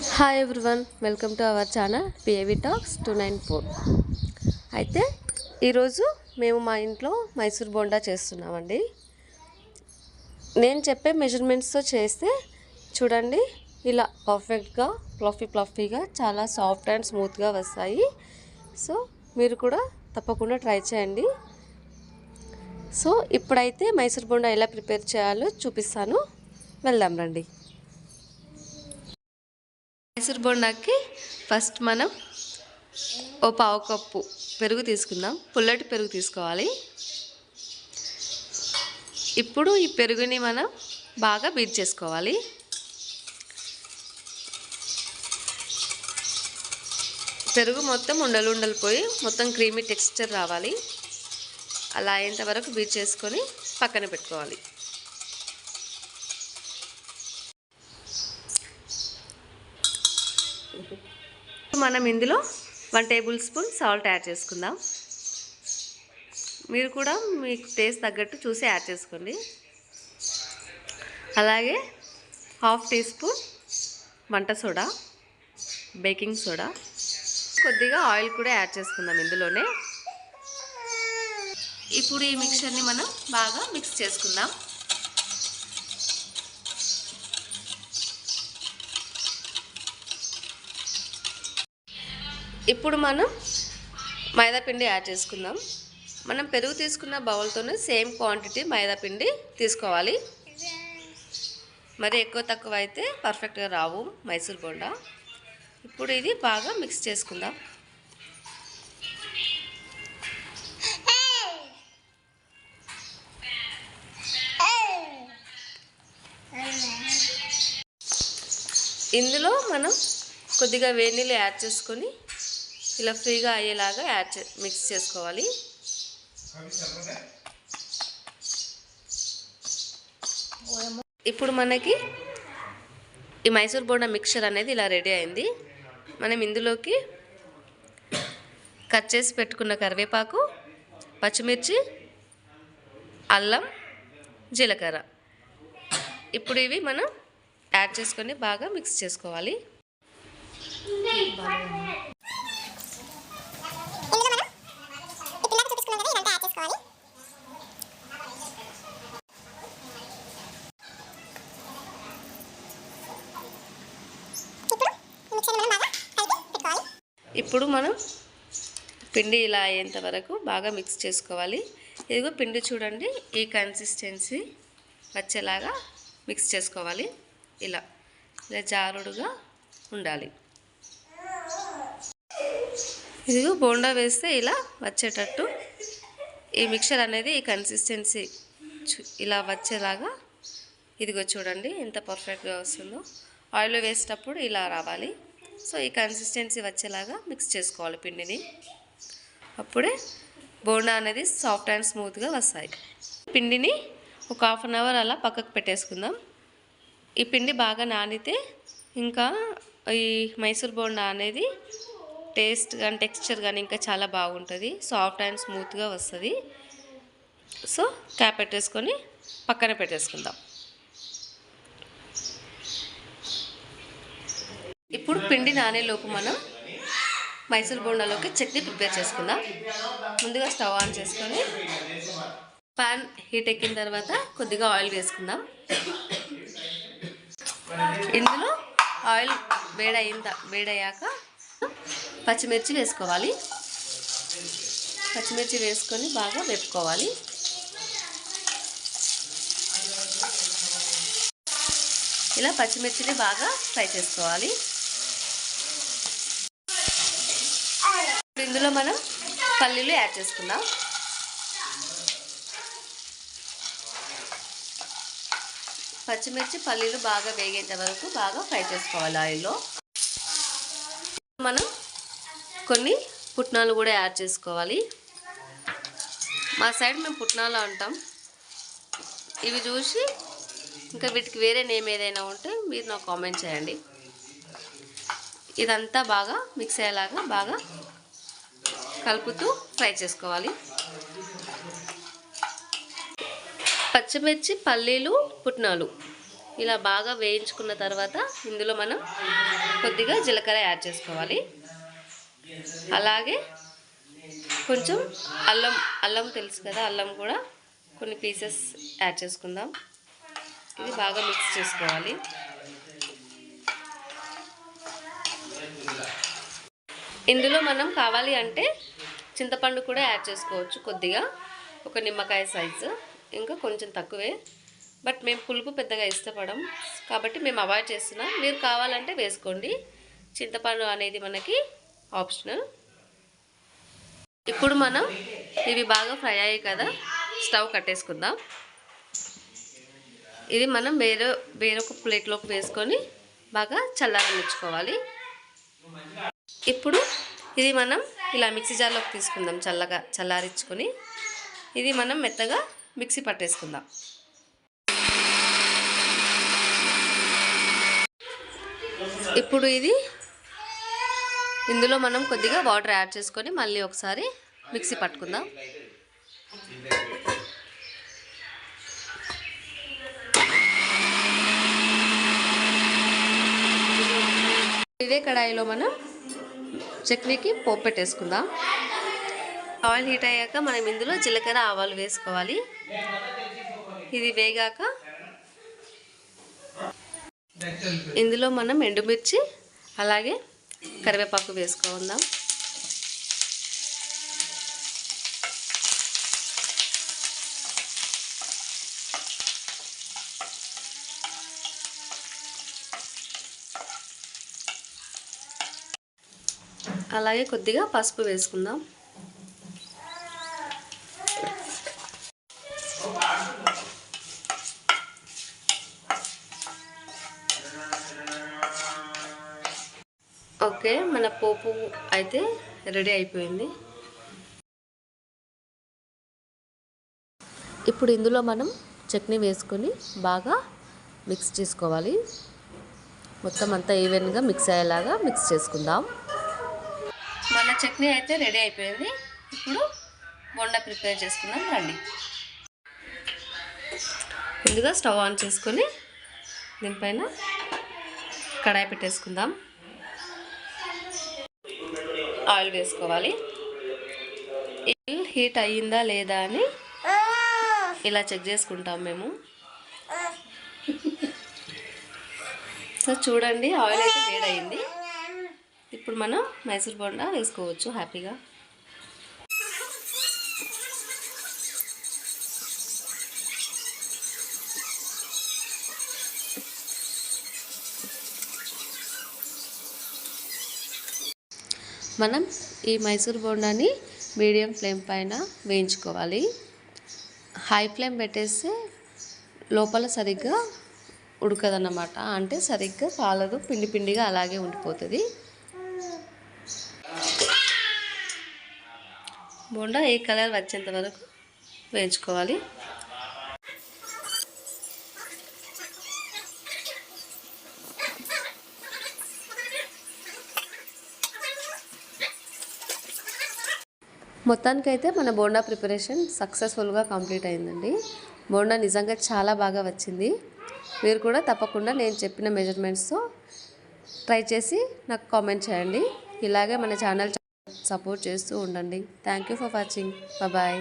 Hi everyone, welcome to our channel పిఏవి talks 294. అయితే ఈరోజు మేము మా ఇంట్లో మైసూర్ బోండా చేస్తున్నామండి. నేను చెప్పే మెజర్మెంట్స్తో చేస్తే చూడండి, ఇలా పర్ఫెక్ట్గా ఫ్లఫీగా చాలా సాఫ్ట్ అండ్ స్మూత్గా వస్తాయి. సో మీరు కూడా తప్పకుండా ట్రై చేయండి. సో ఇప్పుడైతే మైసూర్ బోండా ఎలా ప్రిపేర్ చేయాలో చూపిస్తాను, వెళ్దాం రండి. మైసూర్ బోండాకి ఫస్ట్ మనం ఓ పావు కప్పు పెరుగు తీసుకుందాం. పుల్లటి పెరుగు తీసుకోవాలి. ఇప్పుడు ఈ పెరుగుని మనం బాగా బీట్ చేసుకోవాలి. పెరుగు మొత్తం ఉండలు పోయి మొత్తం క్రీమీ టెక్స్చర్ రావాలి. అలా అయ్యేంత వరకు బీట్ చేసుకొని పక్కన పెట్టుకోవాలి. మనం ఇందులో 1 టేబుల్ స్పూన్ సాల్ట్ యాడ్ చేసుకుందాం. మీరు కూడా మీకు టేస్ట్ తగ్గట్టు చూసి యాడ్ చేసుకోండి. అలాగే 1/2 టీ స్పూన్ వంట సోడా, బేకింగ్ సోడా, కొద్దిగా ఆయిల్ కూడా యాడ్ చేసుకుందాం ఇందులోనే. ఇప్పుడు ఈ మిక్చర్ని మనం బాగా మిక్స్ చేసుకుందాం. ఇప్పుడు మనం మైదా పిండి యాడ్ చేసుకుందాం. మనం పెరుగు తీసుకున్న బౌల్తోనే సేమ్ క్వాంటిటీ మైదా పిండి తీసుకోవాలి. మరి ఎక్కువ తక్కువ అయితే పర్ఫెక్ట్గా రావు మైసూర్ బోండా. ఇప్పుడు ఇది బాగా మిక్స్ చేసుకుందాం. ఇందులో మనం కొద్దిగా వేడి నీళ్ళు యాడ్ చేసుకొని ఇలా ఫ్రీగా అయ్యేలాగా మిక్స్ చేసుకోవాలి. ఇప్పుడు మనకి ఈ మైసూర్ బోండా మిక్చర్ అనేది ఇలా రెడీ అయింది. మనం ఇందులోకి కట్ చేసి పెట్టుకున్న కరివేపాకు, పచ్చిమిర్చి, అల్లం, జీలకర్ర, ఇప్పుడు ఇవి మనం యాడ్ చేసుకొని బాగా మిక్స్ చేసుకోవాలి. ఇప్పుడు మనం పిండి ఇలా అయ్యేంత వరకు బాగా మిక్స్ చేసుకోవాలి. ఇదిగో పిండి చూడండి, ఈ కన్సిస్టెన్సీ వచ్చేలాగా మిక్స్ చేసుకోవాలి. ఇలా జారుడుగా ఉండాలి. ఇదిగో బోండా వేస్తే ఇలా వచ్చేటట్టు ఈ మిక్చర్ అనేది ఈ కన్సిస్టెన్సీ ఇలా వచ్చేలాగా, ఇదిగో చూడండి ఎంత పర్ఫెక్ట్గా వస్తుందో. ఆయిల్ వేసేటప్పుడు ఇలా రావాలి. సో ఈ కన్సిస్టెన్సీ వచ్చేలాగా మిక్స్ చేసుకోవాలి పిండిని. అప్పుడే బోండా అనేది సాఫ్ట్ అండ్ స్మూత్గా వస్తాయి. పిండిని ఒక 1/2 అవర్ అలా పక్కకు పెట్టేసుకుందాం. ఈ పిండి బాగా నానితే ఇంకా ఈ మైసూర్ బోండా అనేది టేస్ట్ కానీ టెక్స్చర్ కానీ ఇంకా చాలా బాగుంటుంది, సాఫ్ట్ అండ్ స్మూత్గా వస్తుంది. సో క్యాప్ పెట్టేసుకొని పక్కన పెట్టేసుకుందాం. ఇప్పుడు పిండి నానేలోపు మనం మైసూర్ బోండాలోకి చట్నీ ప్రిపేర్ చేసుకుందాం. ముందుగా స్టవ్ ఆన్ చేసుకొని పాన్ హీట్ ఎక్కిన తర్వాత కొద్దిగా ఆయిల్ వేసుకుందాం. ఇందులో ఆయిల్ వేడయ్యాక పచ్చిమిర్చి వేసుకోవాలి. పచ్చిమిర్చి వేసుకొని బాగా వేపుకోవాలి. ఇలా పచ్చిమిర్చిని బాగా ఫ్రై చేసుకోవాలి. ఇందులో మనం పల్లీలు యాడ్ చేసుకుందాం. పచ్చిమిర్చి పల్లీలు బాగా వేగేంత వరకు బాగా ఫ్రై చేసుకోవాలి ఆయిల్లో. మనం కొన్ని పుట్నాలు కూడా యాడ్ చేసుకోవాలి. మా సైడ్ మేము పుట్నాలు అంటాం. ఇవి చూసి ఇంకా వీటికి వేరే నేమ్ ఏదైనా ఉంటే మీరు నాకు కామెంట్ చేయండి. ఇదంతా బాగా మిక్స్ అయ్యేలాగా బాగా కలుపుతూ ఫ్రై చేసుకోవాలి. పచ్చిమిర్చి, పల్లీలు, పుట్నాలు ఇలా బాగా వేయించుకున్న తర్వాత ఇందులో మనం కొద్దిగా జీలకర్ర యాడ్ చేసుకోవాలి. అలాగే కొంచెం అల్లం తెలుసు కదా, అల్లం కూడా కొన్ని పీసెస్ యాడ్ చేసుకుందాం. ఇది బాగా మిక్స్ చేసుకోవాలి. ఇందులో మనం కావాలి అంటే చింతపండు కూడా యాడ్ చేసుకోవచ్చు, కొద్దిగా ఒక నిమ్మకాయ సైజు, ఇంకా కొంచెం తక్కువే. బట్ మేము పులుపు పెద్దగా ఇష్టపడం కాబట్టి మేము అవాయిడ్ చేస్తున్నాం. మీరు కావాలంటే వేసుకోండి. చింతపండు అనేది మనకి ఆప్షనల్. ఇప్పుడు మనం ఇవి బాగా ఫ్రై అయ్యాయి కదా, స్టవ్ కట్టేసుకుందాం. ఇది మనం వేరొక ప్లేట్లోకి వేసుకొని బాగా చల్లారనిచ్చుకోవాలి. ఇప్పుడు ఇది మనం ఇలా మిక్సీ జార్లోకి తీసుకుందాం, చల్లారించుకొని. ఇది మనం మెత్తగా మిక్సీ పట్టేసుకుందాం. ఇప్పుడు ఇందులో మనం కొద్దిగా వాటర్ యాడ్ చేసుకొని మళ్ళీ ఒకసారి మిక్సీ పట్టుకుందాం. ఇదే కడాయిలో మనం చట్నీకి పోపు పెట్టేసుకుందాం. ఆయిల్ హీట్ అయ్యాక మనం ఇందులో జీలకర్ర ఆవాలు వేసుకోవాలి. ఇది వేగాక ఇందులో మనం ఎండుమిర్చి అలాగే కరివేపాకు వేసుకుందాం. అలాగే కొద్దిగా పసుపు వేసుకుందాం. ఓకే, మన పోపు అయితే రెడీ అయిపోయింది. ఇప్పుడు ఇందులో మనం చట్నీ వేసుకొని బాగా మిక్స్ చేసుకోవాలి. మొత్తం అంతా ఈవెన్గా మిక్స్ అయ్యేలాగా మిక్స్ చేసుకుందాం. మన చట్నీ అయితే రెడీ అయిపోయింది. ఇప్పుడు బోండా ప్రిపేర్ చేసుకుందాం రండి. ముందుగా స్టవ్ ఆన్ చేసుకొని దీనిపైన కడాయి పెట్టేసుకుందాం. ఆయిల్ వేసుకోవాలి. ఆయిల్ హీట్ అయ్యిందా లేదా అని ఇలా చెక్ చేసుకుంటాం మేము. సో చూడండి, ఆయిల్ అయితే వేడయింది. ఇప్పుడు మనం మైసూర్ బోండా వేసుకోవచ్చు హ్యాపీగా. మనం ఈ మైసూర్ బోండాని మీడియం ఫ్లేమ్ పైన వేయించుకోవాలి. హై ఫ్లేమ్ పెట్టేస్తే లోపల సరిగ్గా ఉడకదన్నమాట, అంటే సరిగ్గా కాలదు, పిండి పిండిగా అలాగే ఉండిపోతుంది. బోండా ఏ కలర్ వచ్చేంత వరకు వేయించుకోవాలి. మొత్తానికైతే మన బోండా ప్రిపరేషన్ సక్సెస్ఫుల్గా కంప్లీట్ అయిందండి. బోండా నిజంగా చాలా బాగా వచ్చింది. మీరు కూడా తప్పకుండా నేను చెప్పిన మెజర్మెంట్స్తో ట్రై చేసి నాకు కామెంట్ చేయండి. ఇలాగే మన ఛానల్ సపోర్ట్ చేస్తూ ఉండండి. Thank you for watching. Bye.